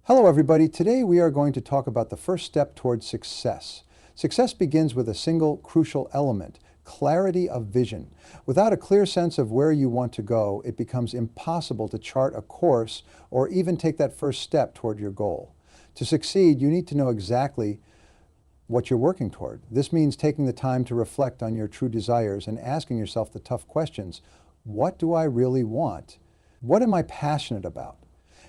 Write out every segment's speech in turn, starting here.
Hello everybody, today we are going to talk about the first step towards success. Success begins with a single crucial element, clarity of vision. Without a clear sense of where you want to go, it becomes impossible to chart a course or even take that first step toward your goal. To succeed, you need to know exactly what you're working toward. This means taking the time to reflect on your true desires and asking yourself the tough questions. What do I really want? What am I passionate about?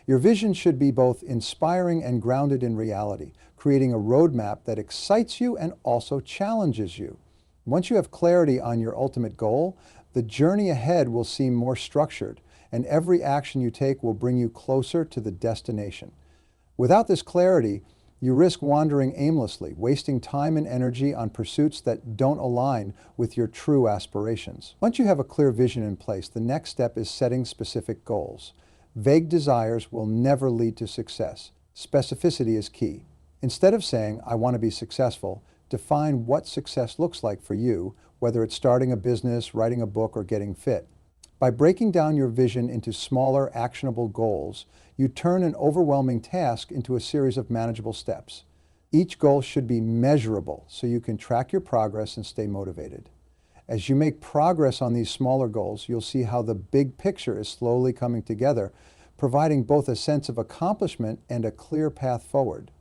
Your vision should be both inspiring and grounded in reality, creating a roadmap that excites you and also challenges you. Once you have clarity on your ultimate goal, the journey ahead will seem more structured, and every action you take will bring you closer to the destination. Without this clarity, you risk wandering aimlessly, wasting time and energy on pursuits that don't align with your true aspirations. Once you have a clear vision in place, the next step is setting specific goals. Vague desires will never lead to success. Specificity is key. Instead of saying, I want to be successful, define what success looks like for you, whether it's starting a business, writing a book, or getting fit. By breaking down your vision into smaller, actionable goals, you turn an overwhelming task into a series of manageable steps. Each goal should be measurable so you can track your progress and stay motivated. As you make progress on these smaller goals, you'll see how the big picture is slowly coming together, providing both a sense of accomplishment and a clear path forward.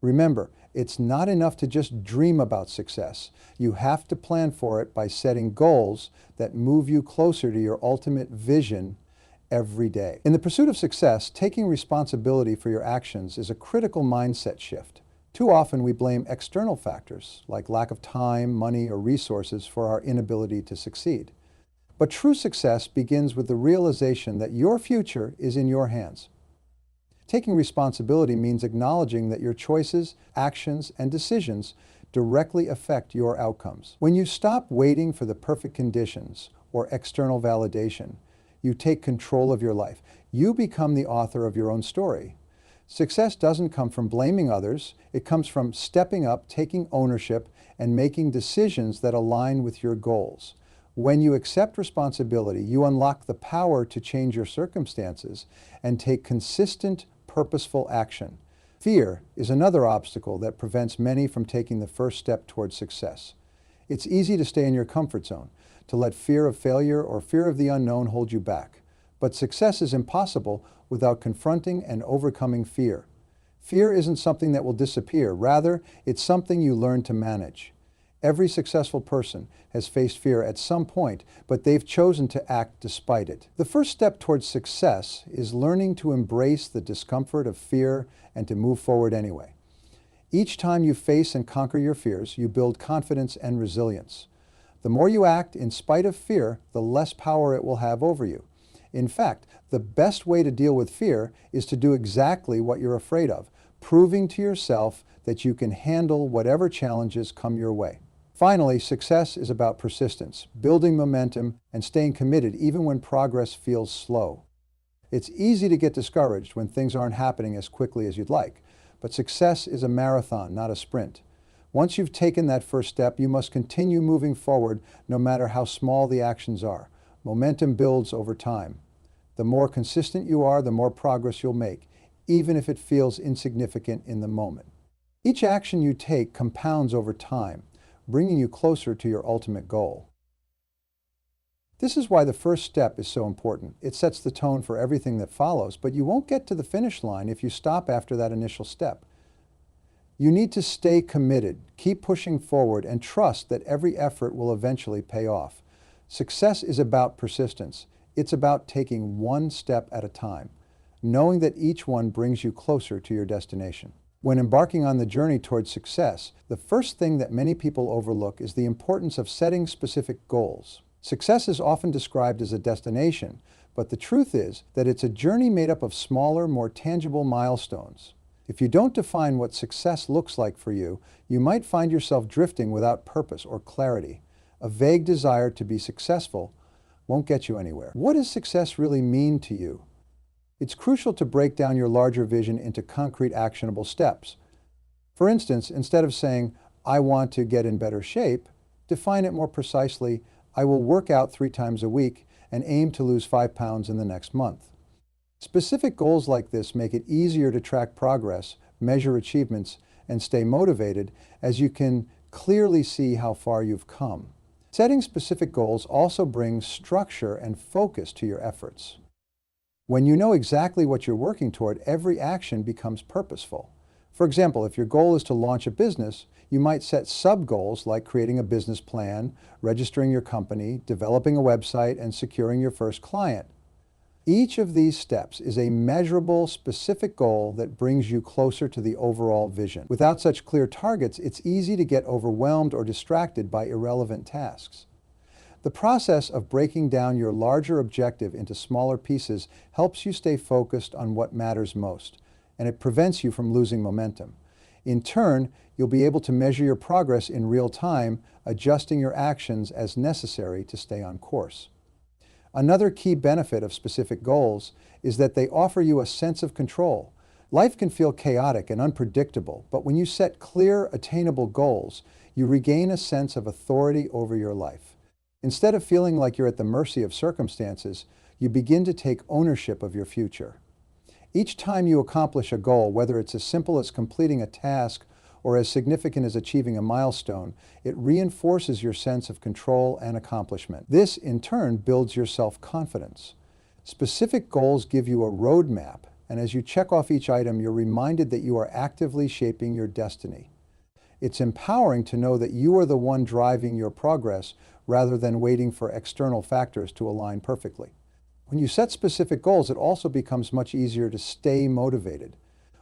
Remember, it's not enough to just dream about success. You have to plan for it by setting goals that move you closer to your ultimate vision every day. In the pursuit of success, taking responsibility for your actions is a critical mindset shift. Too often we blame external factors like lack of time, money, or resources for our inability to succeed. But true success begins with the realization that your future is in your hands. Taking responsibility means acknowledging that your choices, actions, and decisions directly affect your outcomes. When you stop waiting for the perfect conditions or external validation, you take control of your life. You become the author of your own story. Success doesn't come from blaming others. It comes from stepping up, taking ownership, and making decisions that align with your goals. When you accept responsibility, you unlock the power to change your circumstances and take consistent, purposeful action. Fear is another obstacle that prevents many from taking the first step towards success. It's easy to stay in your comfort zone, to let fear of failure or fear of the unknown hold you back. But success is impossible without confronting and overcoming fear. Fear isn't something that will disappear. Rather, it's something you learn to manage. Every successful person has faced fear at some point, but they've chosen to act despite it. The first step towards success is learning to embrace the discomfort of fear and to move forward anyway. Each time you face and conquer your fears, you build confidence and resilience. The more you act in spite of fear, the less power it will have over you. In fact, the best way to deal with fear is to do exactly what you're afraid of, proving to yourself that you can handle whatever challenges come your way. Finally, success is about persistence, building momentum, and staying committed even when progress feels slow. It's easy to get discouraged when things aren't happening as quickly as you'd like, but success is a marathon, not a sprint. Once you've taken that first step, you must continue moving forward no matter how small the actions are. Momentum builds over time. The more consistent you are, the more progress you'll make, even if it feels insignificant in the moment. Each action you take compounds over time, bringing you closer to your ultimate goal. This is why the first step is so important. It sets the tone for everything that follows, but you won't get to the finish line if you stop after that initial step. You need to stay committed, keep pushing forward, and trust that every effort will eventually pay off. Success is about persistence. It's about taking one step at a time, knowing that each one brings you closer to your destination. When embarking on the journey towards success, the first thing that many people overlook is the importance of setting specific goals. Success is often described as a destination, but the truth is that it's a journey made up of smaller, more tangible milestones. If you don't define what success looks like for you, you might find yourself drifting without purpose or clarity. A vague desire to be successful won't get you anywhere. What does success really mean to you? It's crucial to break down your larger vision into concrete, actionable steps. For instance, instead of saying, I want to get in better shape, define it more precisely. I will work out 3 times a week and aim to lose 5 pounds in the next month. Specific goals like this make it easier to track progress, measure achievements, and stay motivated as you can clearly see how far you've come. Setting specific goals also brings structure and focus to your efforts. When you know exactly what you're working toward, every action becomes purposeful. For example, if your goal is to launch a business, you might set sub-goals like creating a business plan, registering your company, developing a website, and securing your first client. Each of these steps is a measurable, specific goal that brings you closer to the overall vision. Without such clear targets, it's easy to get overwhelmed or distracted by irrelevant tasks. The process of breaking down your larger objective into smaller pieces helps you stay focused on what matters most, and it prevents you from losing momentum. In turn, you'll be able to measure your progress in real time, adjusting your actions as necessary to stay on course. Another key benefit of specific goals is that they offer you a sense of control. Life can feel chaotic and unpredictable, but when you set clear, attainable goals, you regain a sense of authority over your life. Instead of feeling like you're at the mercy of circumstances, you begin to take ownership of your future. Each time you accomplish a goal, whether it's as simple as completing a task or as significant as achieving a milestone, it reinforces your sense of control and accomplishment. This, in turn, builds your self-confidence. Specific goals give you a roadmap, and as you check off each item, you're reminded that you are actively shaping your destiny. It's empowering to know that you are the one driving your progress rather than waiting for external factors to align perfectly. When you set specific goals, it also becomes much easier to stay motivated.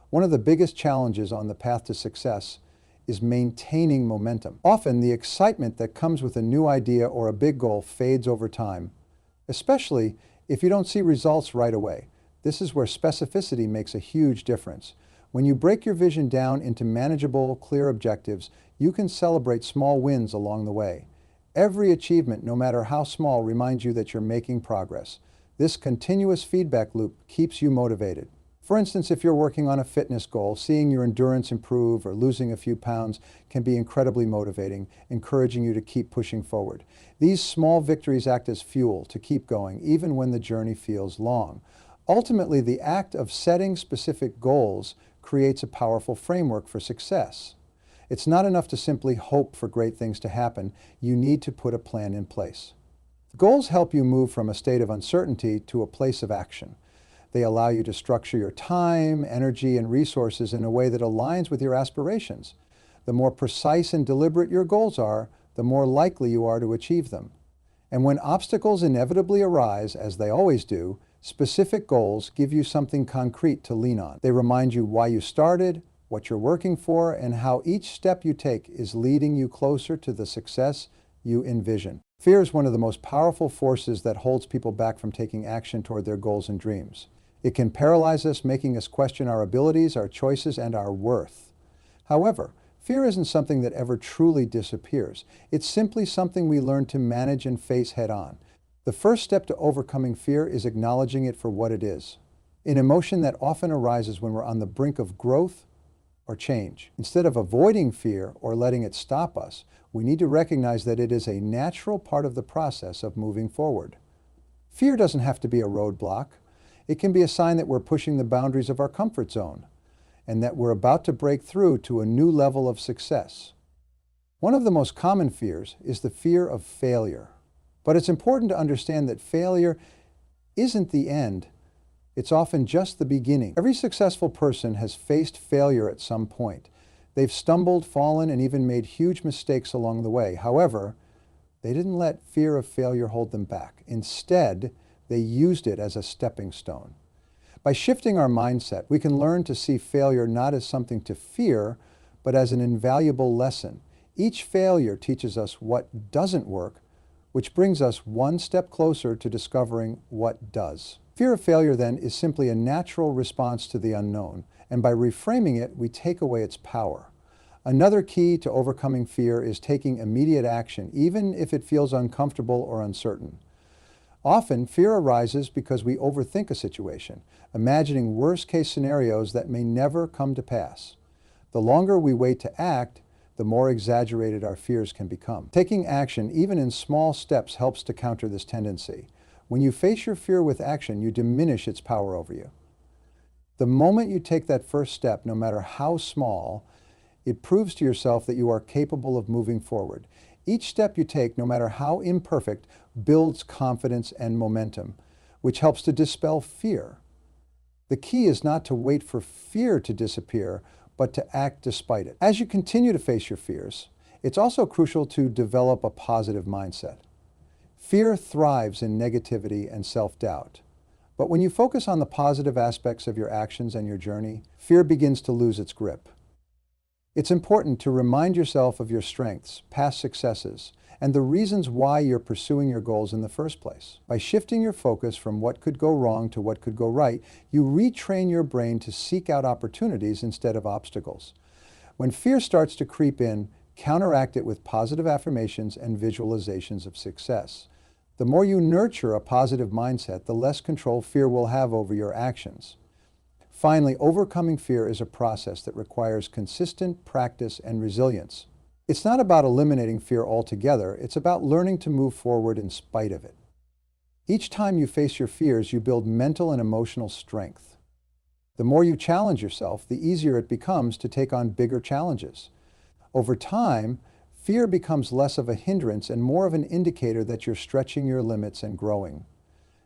One of the biggest challenges on the path to success is maintaining momentum. Often, the excitement that comes with a new idea or a big goal fades over time, especially if you don't see results right away. This is where specificity makes a huge difference. When you break your vision down into manageable, clear objectives, you can celebrate small wins along the way. Every achievement, no matter how small, reminds you that you're making progress. This continuous feedback loop keeps you motivated. For instance, if you're working on a fitness goal, seeing your endurance improve or losing a few pounds can be incredibly motivating, encouraging you to keep pushing forward. These small victories act as fuel to keep going, even when the journey feels long. Ultimately, the act of setting specific goals creates a powerful framework for success. It's not enough to simply hope for great things to happen. You need to put a plan in place. Goals help you move from a state of uncertainty to a place of action. They allow you to structure your time, energy, and resources in a way that aligns with your aspirations. The more precise and deliberate your goals are, the more likely you are to achieve them. And when obstacles inevitably arise, as they always do, specific goals give you something concrete to lean on. They remind you why you started, what you're working for, and how each step you take is leading you closer to the success you envision. Fear is one of the most powerful forces that holds people back from taking action toward their goals and dreams. It can paralyze us, making us question our abilities, our choices, and our worth. However, fear isn't something that ever truly disappears. It's simply something we learn to manage and face head-on. The first step to overcoming fear is acknowledging it for what it is, an emotion that often arises when we're on the brink of growth or change. Instead of avoiding fear or letting it stop us, we need to recognize that it is a natural part of the process of moving forward. Fear doesn't have to be a roadblock. It can be a sign that we're pushing the boundaries of our comfort zone and that we're about to break through to a new level of success. One of the most common fears is the fear of failure. But it's important to understand that failure isn't the end. It's often just the beginning. Every successful person has faced failure at some point. They've stumbled, fallen, and even made huge mistakes along the way. However, they didn't let fear of failure hold them back. Instead, they used it as a stepping stone. By shifting our mindset, we can learn to see failure not as something to fear, but as an invaluable lesson. Each failure teaches us what doesn't work, which brings us one step closer to discovering what does. Fear of failure, then, is simply a natural response to the unknown, and by reframing it, we take away its power. Another key to overcoming fear is taking immediate action, even if it feels uncomfortable or uncertain. Often, fear arises because we overthink a situation, imagining worst-case scenarios that may never come to pass. The longer we wait to act, the more exaggerated our fears can become. Taking action, even in small steps, helps to counter this tendency. When you face your fear with action, you diminish its power over you. The moment you take that first step, no matter how small, it proves to yourself that you are capable of moving forward. Each step you take, no matter how imperfect, builds confidence and momentum, which helps to dispel fear. The key is not to wait for fear to disappear, but to act despite it. As you continue to face your fears, it's also crucial to develop a positive mindset. Fear thrives in negativity and self-doubt. But when you focus on the positive aspects of your actions and your journey, fear begins to lose its grip. It's important to remind yourself of your strengths, past successes, and the reasons why you're pursuing your goals in the first place. By shifting your focus from what could go wrong to what could go right, you retrain your brain to seek out opportunities instead of obstacles. When fear starts to creep in, counteract it with positive affirmations and visualizations of success. The more you nurture a positive mindset, the less control fear will have over your actions. Finally, overcoming fear is a process that requires consistent practice and resilience. It's not about eliminating fear altogether, it's about learning to move forward in spite of it. Each time you face your fears, you build mental and emotional strength. The more you challenge yourself, the easier it becomes to take on bigger challenges. Over time, fear becomes less of a hindrance and more of an indicator that you're stretching your limits and growing.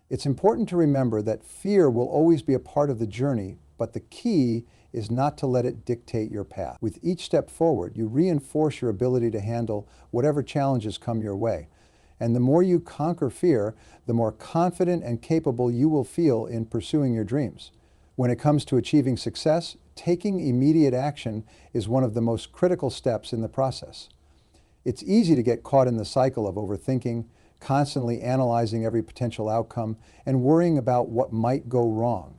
It's important to remember that fear will always be a part of the journey, but the key is not to let it dictate your path. With each step forward, you reinforce your ability to handle whatever challenges come your way. And the more you conquer fear, the more confident and capable you will feel in pursuing your dreams. When it comes to achieving success, taking immediate action is one of the most critical steps in the process. It's easy to get caught in the cycle of overthinking, constantly analyzing every potential outcome, and worrying about what might go wrong.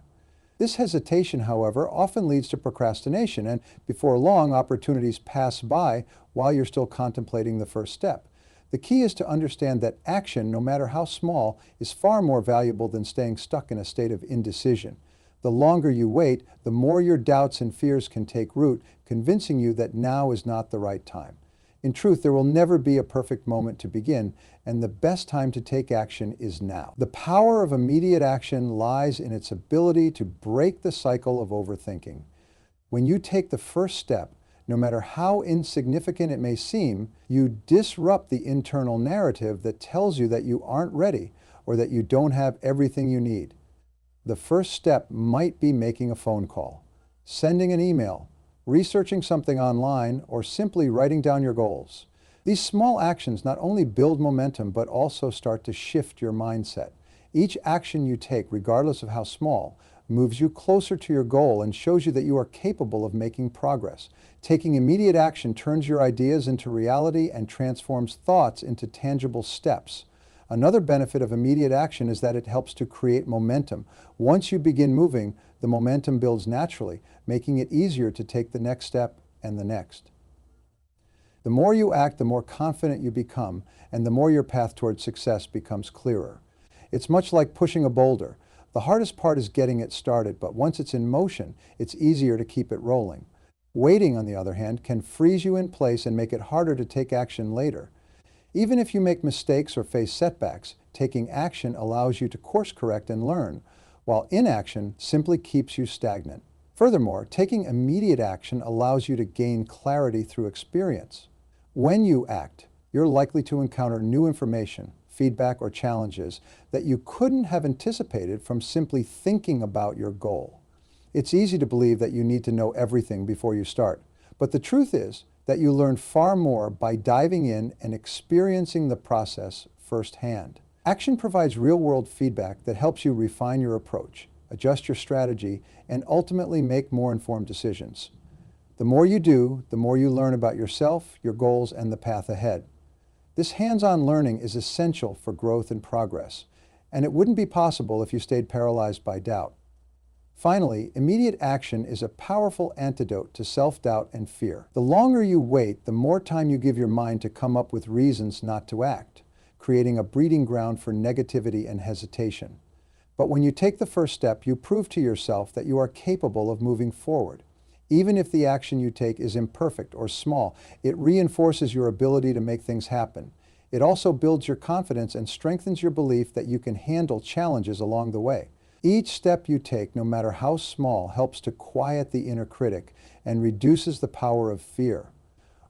This hesitation, however, often leads to procrastination, and before long, opportunities pass by while you're still contemplating the first step. The key is to understand that action, no matter how small, is far more valuable than staying stuck in a state of indecision. The longer you wait, the more your doubts and fears can take root, convincing you that now is not the right time. In truth, there will never be a perfect moment to begin, and the best time to take action is now. The power of immediate action lies in its ability to break the cycle of overthinking. When you take the first step, no matter how insignificant it may seem, you disrupt the internal narrative that tells you that you aren't ready or that you don't have everything you need. The first step might be making a phone call, sending an email, researching something online, or simply writing down your goals. These small actions not only build momentum, but also start to shift your mindset. Each action you take, regardless of how small, moves you closer to your goal and shows you that you are capable of making progress. Taking immediate action turns your ideas into reality and transforms thoughts into tangible steps. Another benefit of immediate action is that it helps to create momentum. Once you begin moving, the momentum builds naturally, making it easier to take the next step and the next. The more you act, the more confident you become, and the more your path towards success becomes clearer. It's much like pushing a boulder. The hardest part is getting it started, but once it's in motion, it's easier to keep it rolling. Waiting, on the other hand, can freeze you in place and make it harder to take action later. Even if you make mistakes or face setbacks, taking action allows you to course correct and learn, while inaction simply keeps you stagnant. Furthermore, taking immediate action allows you to gain clarity through experience. When you act, you're likely to encounter new information, feedback, or challenges that you couldn't have anticipated from simply thinking about your goal. It's easy to believe that you need to know everything before you start, but the truth is that you learn far more by diving in and experiencing the process firsthand. Action provides real-world feedback that helps you refine your approach, adjust your strategy, and ultimately make more informed decisions. The more you do, the more you learn about yourself, your goals, and the path ahead. This hands-on learning is essential for growth and progress, and it wouldn't be possible if you stayed paralyzed by doubt. Finally, immediate action is a powerful antidote to self-doubt and fear. The longer you wait, the more time you give your mind to come up with reasons not to act, creating a breeding ground for negativity and hesitation. But when you take the first step, you prove to yourself that you are capable of moving forward. Even if the action you take is imperfect or small, it reinforces your ability to make things happen. It also builds your confidence and strengthens your belief that you can handle challenges along the way. Each step you take, no matter how small, helps to quiet the inner critic and reduces the power of fear.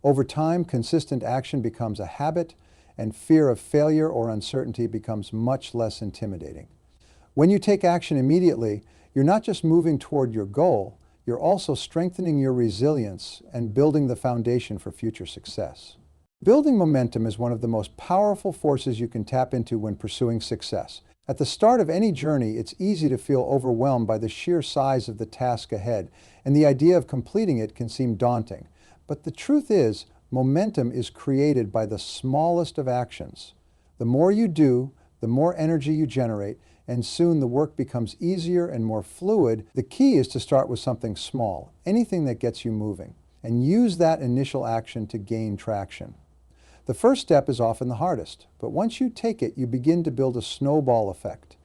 Over time, consistent action becomes a habit, and fear of failure or uncertainty becomes much less intimidating. When you take action immediately, you're not just moving toward your goal, you're also strengthening your resilience and building the foundation for future success. Building momentum is one of the most powerful forces you can tap into when pursuing success. At the start of any journey, it's easy to feel overwhelmed by the sheer size of the task ahead, and the idea of completing it can seem daunting. But the truth is, momentum is created by the smallest of actions. The more you do, the more energy you generate, and soon the work becomes easier and more fluid. The key is to start with something small, anything that gets you moving, and use that initial action to gain traction. The first step is often the hardest, but once you take it, you begin to build a snowball effect.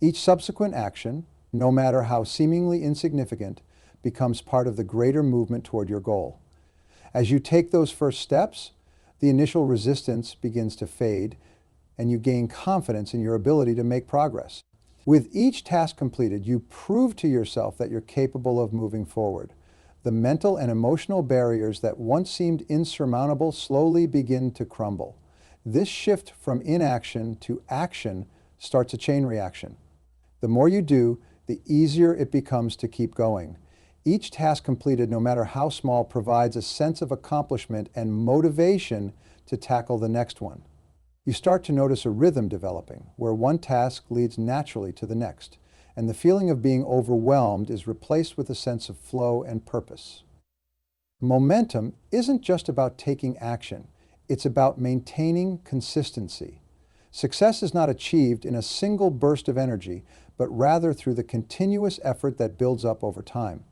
Each subsequent action, no matter how seemingly insignificant, becomes part of the greater movement toward your goal. As you take those first steps, the initial resistance begins to fade, and you gain confidence in your ability to make progress. With each task completed, you prove to yourself that you're capable of moving forward. The mental and emotional barriers that once seemed insurmountable slowly begin to crumble. This shift from inaction to action starts a chain reaction. The more you do, the easier it becomes to keep going. Each task completed, no matter how small, provides a sense of accomplishment and motivation to tackle the next one. You start to notice a rhythm developing, where one task leads naturally to the next, and the feeling of being overwhelmed is replaced with a sense of flow and purpose. Momentum isn't just about taking action, it's about maintaining consistency. Success is not achieved in a single burst of energy, but rather through the continuous effort that builds up over time.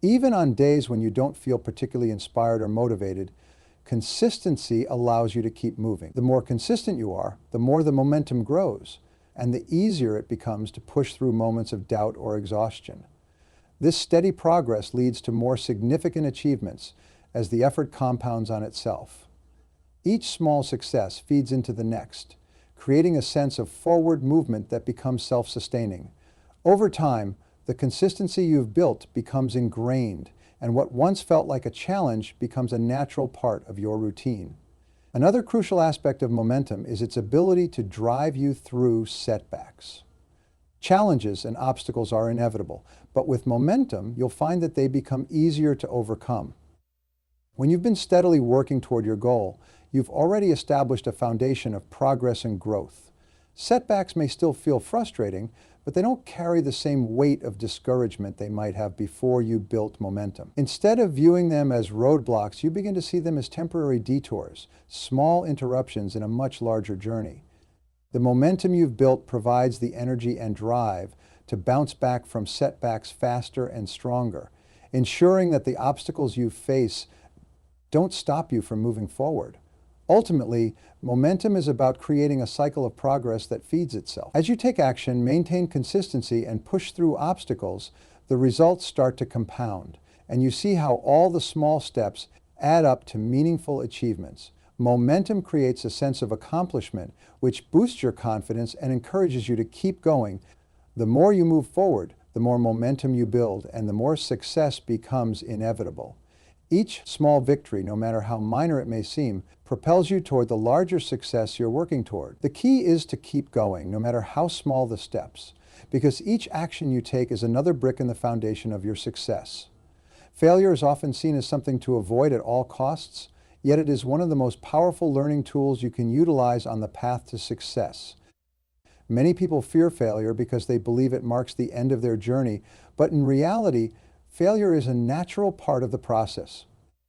Even on days when you don't feel particularly inspired or motivated, consistency allows you to keep moving. The more consistent you are, the more the momentum grows, and the easier it becomes to push through moments of doubt or exhaustion. This steady progress leads to more significant achievements as the effort compounds on itself. Each small success feeds into the next, creating a sense of forward movement that becomes self-sustaining. Over time, the consistency you've built becomes ingrained, and what once felt like a challenge becomes a natural part of your routine. Another crucial aspect of momentum is its ability to drive you through setbacks. Challenges and obstacles are inevitable, but with momentum, you'll find that they become easier to overcome. When you've been steadily working toward your goal, you've already established a foundation of progress and growth. Setbacks may still feel frustrating, but they don't carry the same weight of discouragement they might have before you built momentum. Instead of viewing them as roadblocks, you begin to see them as temporary detours, small interruptions in a much larger journey. The momentum you've built provides the energy and drive to bounce back from setbacks faster and stronger, ensuring that the obstacles you face don't stop you from moving forward. Ultimately, momentum is about creating a cycle of progress that feeds itself. As you take action, maintain consistency, and push through obstacles, the results start to compound, and you see how all the small steps add up to meaningful achievements. Momentum creates a sense of accomplishment, which boosts your confidence and encourages you to keep going. The more you move forward, the more momentum you build, and the more success becomes inevitable. Each small victory, no matter how minor it may seem, propels you toward the larger success you're working toward. The key is to keep going, no matter how small the steps, because each action you take is another brick in the foundation of your success. Failure is often seen as something to avoid at all costs, yet it is one of the most powerful learning tools you can utilize on the path to success. Many people fear failure because they believe it marks the end of their journey, but in reality, failure is a natural part of the process.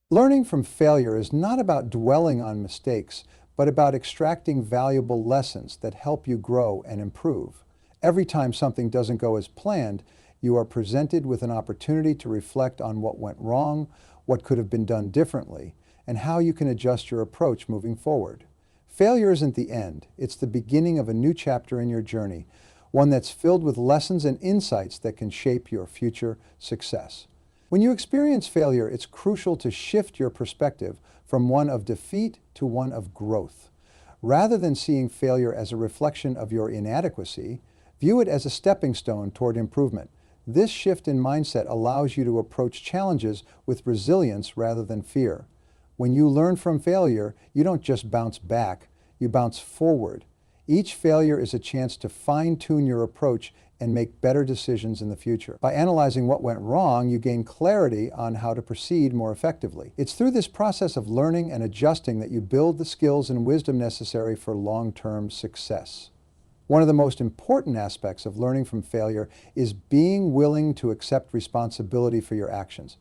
Learning from failure is not about dwelling on mistakes, but about extracting valuable lessons that help you grow and improve. Every time something doesn't go as planned, you are presented with an opportunity to reflect on what went wrong, what could have been done differently, and how you can adjust your approach moving forward. Failure isn't the end, it's the beginning of a new chapter in your journey, one that's filled with lessons and insights that can shape your future success. When you experience failure, it's crucial to shift your perspective from one of defeat to one of growth. Rather than seeing failure as a reflection of your inadequacy, View it as a stepping stone toward improvement. This shift in mindset allows you to approach challenges with resilience rather than fear. When you learn from failure, you don't just bounce back, you bounce forward. Each failure is a chance to fine-tune your approach and make better decisions in the future. By analyzing what went wrong, you gain clarity on how to proceed more effectively. It's through this process of learning and adjusting that you build the skills and wisdom necessary for long-term success. One of the most important aspects of learning from failure is being willing to accept responsibility for your actions.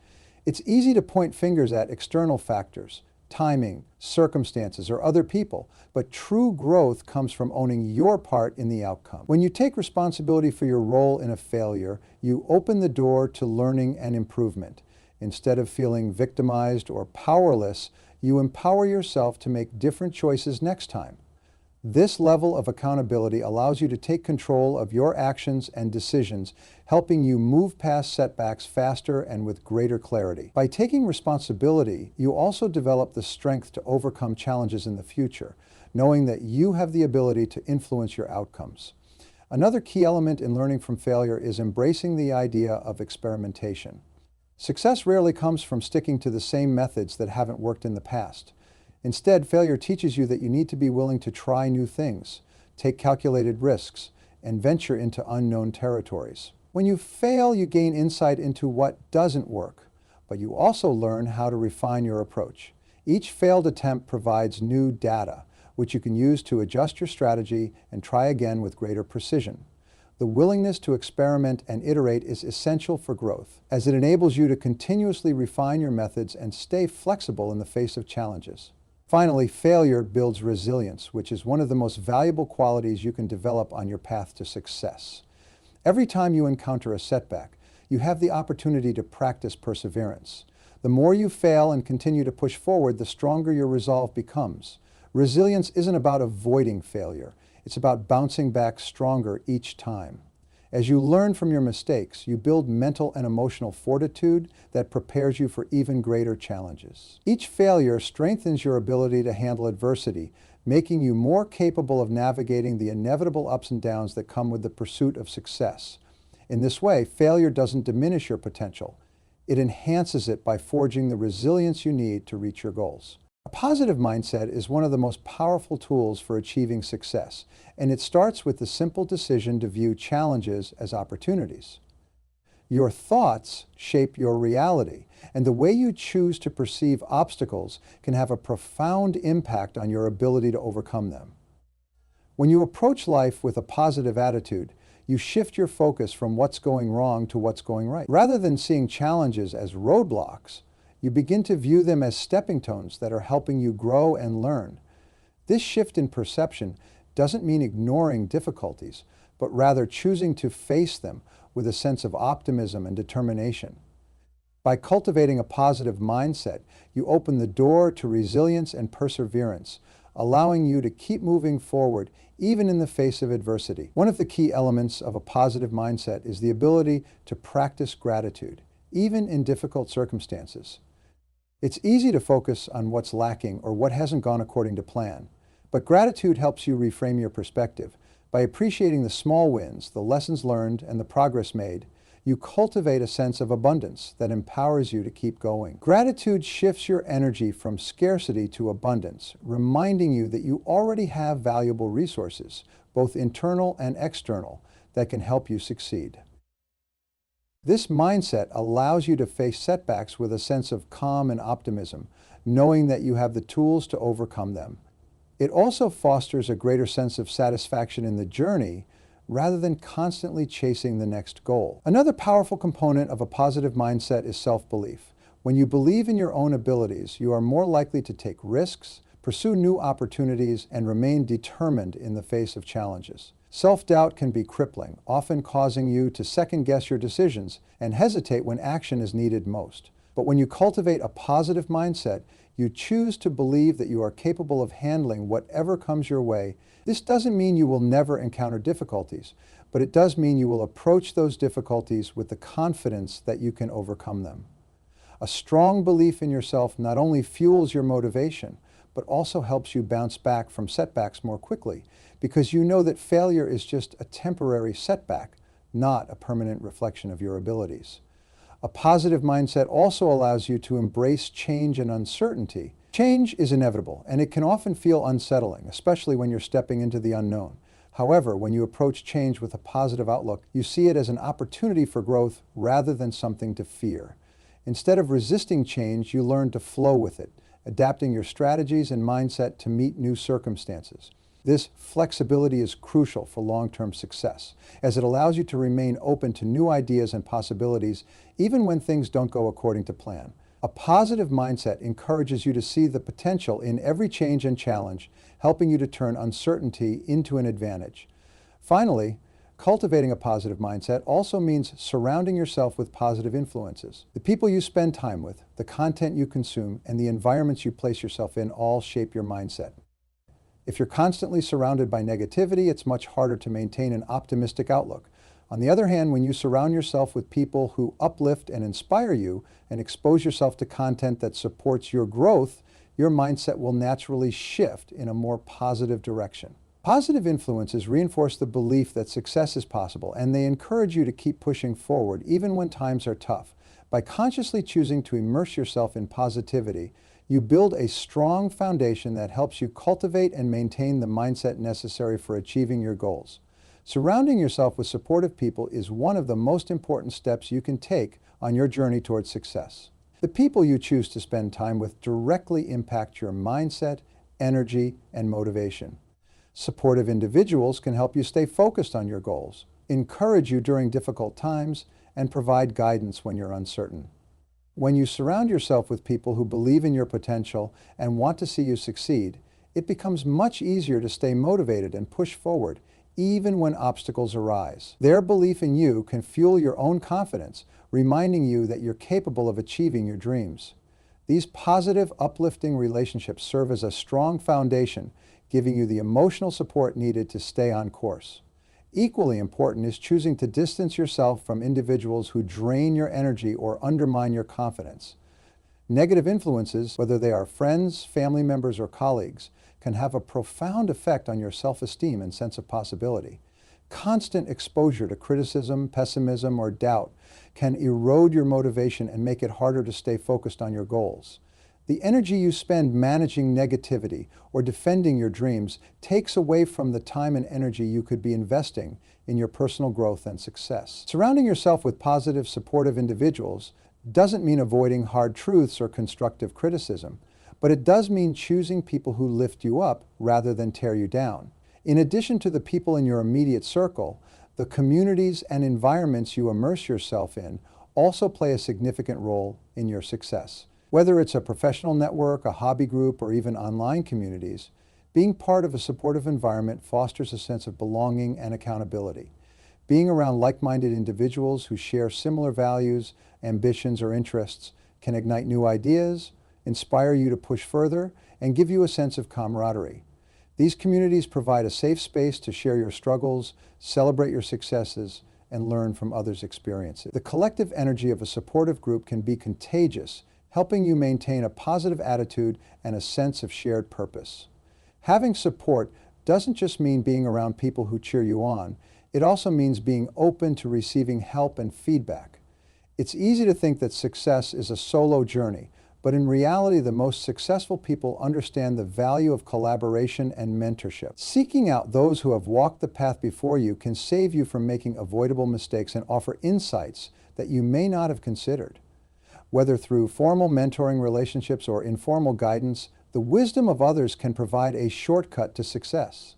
It's easy to point fingers at external factors, timing, circumstances, or other people, but true growth comes from owning your part in the outcome. When you take responsibility for your role in a failure, you open the door to learning and improvement. Instead of feeling victimized or powerless, you empower yourself to make different choices next time. This level of accountability allows you to take control of your actions and decisions, helping you move past setbacks faster and with greater clarity. By taking responsibility, you also develop the strength to overcome challenges in the future, knowing that you have the ability to influence your outcomes. Another key element in learning from failure is embracing the idea of experimentation. Success rarely comes from sticking to the same methods that haven't worked in the past. Instead, failure teaches you that you need to be willing to try new things, take calculated risks, and venture into unknown territories. When you fail, you gain insight into what doesn't work, but you also learn how to refine your approach. Each failed attempt provides new data, which you can use to adjust your strategy and try again with greater precision. The willingness to experiment and iterate is essential for growth, as it enables you to continuously refine your methods and stay flexible in the face of challenges. Finally, failure builds resilience, which is one of the most valuable qualities you can develop on your path to success. Every time you encounter a setback, you have the opportunity to practice perseverance. The more you fail and continue to push forward, the stronger your resolve becomes. Resilience isn't about avoiding failure. It's about bouncing back stronger each time. As you learn from your mistakes, you build mental and emotional fortitude that prepares you for even greater challenges. Each failure strengthens your ability to handle adversity, making you more capable of navigating the inevitable ups and downs that come with the pursuit of success. In this way, failure doesn't diminish your potential. It enhances it by forging the resilience you need to reach your goals. A positive mindset is one of the most powerful tools for achieving success, and it starts with the simple decision to view challenges as opportunities. Your thoughts shape your reality, and the way you choose to perceive obstacles can have a profound impact on your ability to overcome them. When you approach life with a positive attitude, you shift your focus from what's going wrong to what's going right. Rather than seeing challenges as roadblocks, you begin to view them as stepping stones that are helping you grow and learn. This shift in perception doesn't mean ignoring difficulties, but rather choosing to face them with a sense of optimism and determination. By cultivating a positive mindset, you open the door to resilience and perseverance, allowing you to keep moving forward even in the face of adversity. One of the key elements of a positive mindset is the ability to practice gratitude, even in difficult circumstances. It's easy to focus on what's lacking or what hasn't gone according to plan, but gratitude helps you reframe your perspective. By appreciating the small wins, the lessons learned, and the progress made, you cultivate a sense of abundance that empowers you to keep going. Gratitude shifts your energy from scarcity to abundance, reminding you that you already have valuable resources, both internal and external, that can help you succeed. This mindset allows you to face setbacks with a sense of calm and optimism, knowing that you have the tools to overcome them. It also fosters a greater sense of satisfaction in the journey rather than constantly chasing the next goal. Another powerful component of a positive mindset is self-belief. When you believe in your own abilities, you are more likely to take risks, pursue new opportunities, and remain determined in the face of challenges. Self-doubt can be crippling, often causing you to second-guess your decisions and hesitate when action is needed most. But when you cultivate a positive mindset, you choose to believe that you are capable of handling whatever comes your way. This doesn't mean you will never encounter difficulties, but it does mean you will approach those difficulties with the confidence that you can overcome them. A strong belief in yourself not only fuels your motivation, but but also helps you bounce back from setbacks more quickly, because you know that failure is just a temporary setback, not a permanent reflection of your abilities. A positive mindset also allows you to embrace change and uncertainty. Change is inevitable, and it can often feel unsettling, especially when you're stepping into the unknown. However, when you approach change with a positive outlook, you see it as an opportunity for growth rather than something to fear. Instead of resisting change, you learn to flow with it, adapting your strategies and mindset to meet new circumstances. This flexibility is crucial for long-term success, as it allows you to remain open to new ideas and possibilities, even when things don't go according to plan. A positive mindset encourages you to see the potential in every change and challenge, helping you to turn uncertainty into an advantage. Finally, cultivating a positive mindset also means surrounding yourself with positive influences. The people you spend time with, the content you consume, and the environments you place yourself in all shape your mindset. If you're constantly surrounded by negativity, it's much harder to maintain an optimistic outlook. On the other hand, when you surround yourself with people who uplift and inspire you and expose yourself to content that supports your growth, your mindset will naturally shift in a more positive direction. Positive influences reinforce the belief that success is possible, and they encourage you to keep pushing forward even when times are tough. By consciously choosing to immerse yourself in positivity, you build a strong foundation that helps you cultivate and maintain the mindset necessary for achieving your goals. Surrounding yourself with supportive people is one of the most important steps you can take on your journey towards success. The people you choose to spend time with directly impact your mindset, energy, and motivation. Supportive individuals can help you stay focused on your goals, encourage you during difficult times, and provide guidance when you're uncertain. When you surround yourself with people who believe in your potential and want to see you succeed, it becomes much easier to stay motivated and push forward, even when obstacles arise. Their belief in you can fuel your own confidence, reminding you that you're capable of achieving your dreams. These positive, uplifting relationships serve as a strong foundation, giving you the emotional support needed to stay on course. Equally important is choosing to distance yourself from individuals who drain your energy or undermine your confidence. Negative influences, whether they are friends, family members, or colleagues, can have a profound effect on your self-esteem and sense of possibility. Constant exposure to criticism, pessimism, or doubt can erode your motivation and make it harder to stay focused on your goals. The energy you spend managing negativity or defending your dreams takes away from the time and energy you could be investing in your personal growth and success. Surrounding yourself with positive, supportive individuals doesn't mean avoiding hard truths or constructive criticism, but it does mean choosing people who lift you up rather than tear you down. In addition to the people in your immediate circle, the communities and environments you immerse yourself in also play a significant role in your success. Whether it's a professional network, a hobby group, or even online communities, being part of a supportive environment fosters a sense of belonging and accountability. Being around like-minded individuals who share similar values, ambitions, or interests can ignite new ideas, inspire you to push further, and give you a sense of camaraderie. These communities provide a safe space to share your struggles, celebrate your successes, and learn from others' experiences. The collective energy of a supportive group can be contagious, helping you maintain a positive attitude and a sense of shared purpose. Having support doesn't just mean being around people who cheer you on, it also means being open to receiving help and feedback. It's easy to think that success is a solo journey, but in reality, the most successful people understand the value of collaboration and mentorship. Seeking out those who have walked the path before you can save you from making avoidable mistakes and offer insights that you may not have considered. Whether through formal mentoring relationships or informal guidance, the wisdom of others can provide a shortcut to success.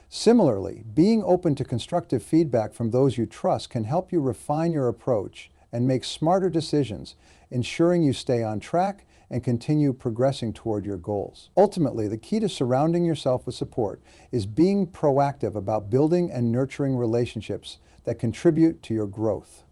Similarly, being open to constructive feedback from those you trust can help you refine your approach and make smarter decisions, ensuring you stay on track and continue progressing toward your goals. Ultimately, the key to surrounding yourself with support is being proactive about building and nurturing relationships that contribute to your growth.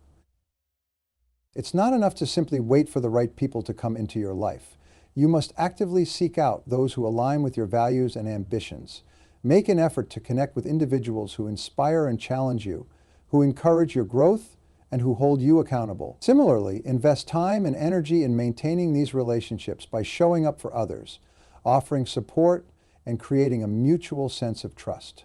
It's not enough to simply wait for the right people to come into your life. You must actively seek out those who align with your values and ambitions. Make an effort to connect with individuals who inspire and challenge you, who encourage your growth, and who hold you accountable. Similarly, invest time and energy in maintaining these relationships by showing up for others. offering support and creating a mutual sense of trust.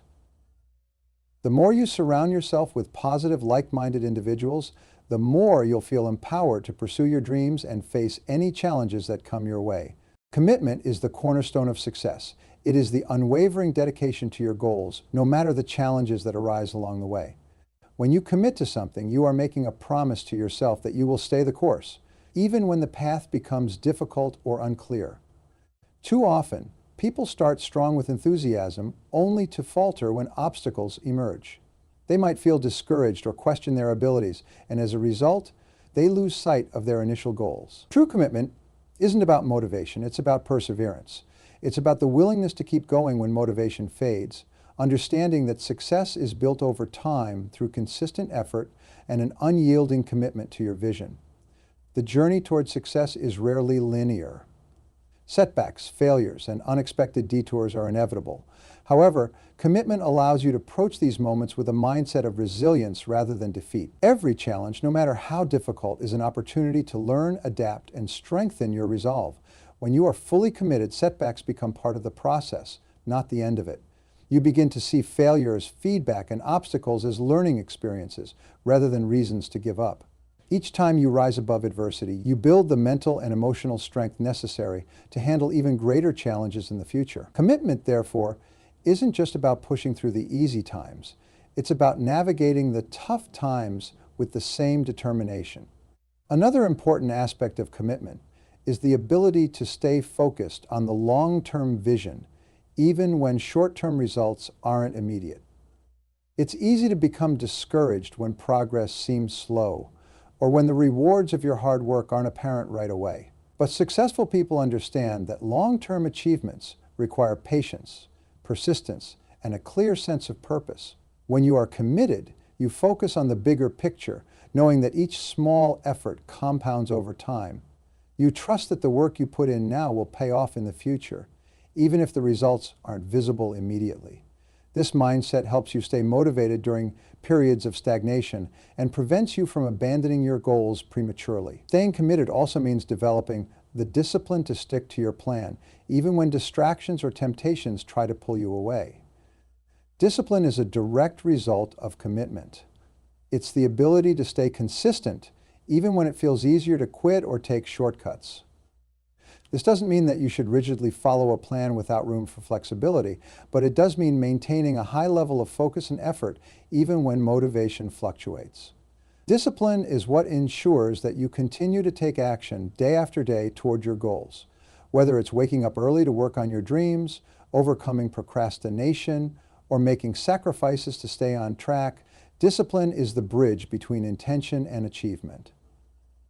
The more you surround yourself with positive, like-minded individuals, the more you'll feel empowered to pursue your dreams and face any challenges that come your way. Commitment is the cornerstone of success. It is the unwavering dedication to your goals, no matter the challenges that arise along the way. When you commit to something, you are making a promise to yourself that you will stay the course, even when the path becomes difficult or unclear. Too often, people start strong with enthusiasm only to falter when obstacles emerge. They might feel discouraged or question their abilities, and as a result, they lose sight of their initial goals. True commitment isn't about motivation, it's about perseverance. It's about the willingness to keep going when motivation fades, understanding that success is built over time through consistent effort and an unyielding commitment to your vision. The journey toward success is rarely linear. Setbacks, failures, and unexpected detours are inevitable. However, commitment allows you to approach these moments with a mindset of resilience rather than defeat. Every challenge, no matter how difficult, is an opportunity to learn, adapt, and strengthen your resolve. When you are fully committed, setbacks become part of the process, not the end of it. You begin to see failure as feedback and obstacles as learning experiences, rather than reasons to give up. Each time you rise above adversity, you build the mental and emotional strength necessary to handle even greater challenges in the future. Commitment, therefore, isn't just about pushing through the easy times. It's about navigating the tough times with the same determination. Another important aspect of commitment is the ability to stay focused on the long-term vision, even when short-term results aren't immediate. It's easy to become discouraged when progress seems slow, or when the rewards of your hard work aren't apparent right away. But successful people understand that long-term achievements require patience, persistence, and a clear sense of purpose. When you are committed, you focus on the bigger picture, knowing that each small effort compounds over time. You trust that the work you put in now will pay off in the future, even if the results aren't visible immediately. This mindset helps you stay motivated during periods of stagnation and prevents you from abandoning your goals prematurely. Staying committed also means developing the discipline to stick to your plan, even when distractions or temptations try to pull you away. Discipline is a direct result of commitment. It's the ability to stay consistent, even when it feels easier to quit or take shortcuts. This doesn't mean that you should rigidly follow a plan without room for flexibility, but it does mean maintaining a high level of focus and effort even when motivation fluctuates. Discipline is what ensures that you continue to take action day after day toward your goals. Whether it's waking up early to work on your dreams, overcoming procrastination, or making sacrifices to stay on track, discipline is the bridge between intention and achievement.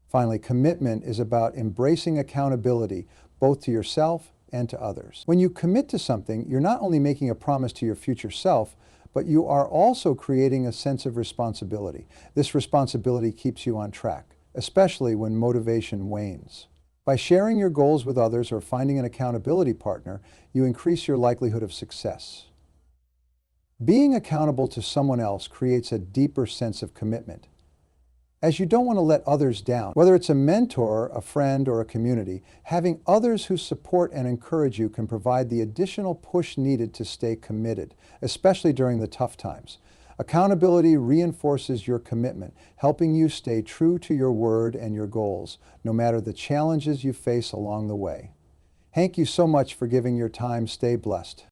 Finally, commitment is about embracing accountability, both to yourself and to others. When you commit to something, you're not only making a promise to your future self, but you are also creating a sense of responsibility. This responsibility keeps you on track, especially when motivation wanes. By sharing your goals with others or finding an accountability partner, you increase your likelihood of success. Being accountable to someone else creates a deeper sense of commitment, as you don't want to let others down. Whether it's a mentor, a friend, or a community, having others who support and encourage you can provide the additional push needed to stay committed, especially during the tough times. Accountability reinforces your commitment, helping you stay true to your word and your goals, no matter the challenges you face along the way. Thank you so much for giving your time. Stay blessed.